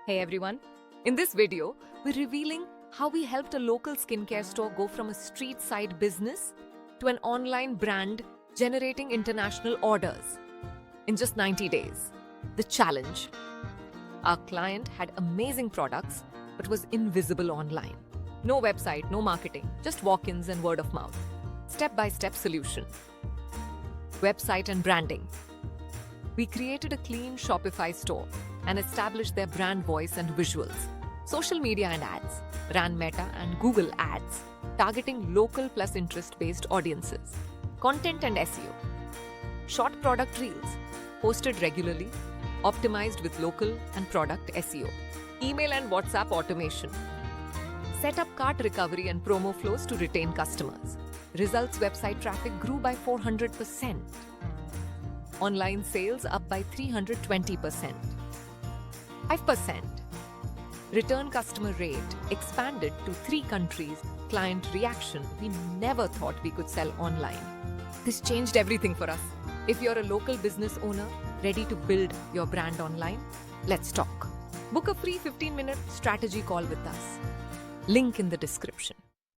Hey everyone! In this video, we're revealing how we helped a local skincare store go from a street side business to an online brand generating international orders in just 90 days. The challenge. Our client had amazing products but was invisible online. No website, no marketing, just walk-ins and word of mouth. Step-by-step solution. Website and branding. We created a clean Shopify store and established their brand voice and visuals. Social media and ads, ran Meta and Google ads, targeting local plus interest-based audiences. Content and SEO. Short product reels, posted regularly, optimized with local and product SEO. Email and WhatsApp automation. Set up cart recovery and promo flows to retain customers. Results: website traffic grew by 400%. Online sales up by 320%. 5%. Return customer rate expanded to 3 countries. Client reaction: we never thought we could sell online. This changed everything for us. If you're a local business owner ready to build your brand online, let's talk. Book a free 15-minute strategy call with us. Link in the description.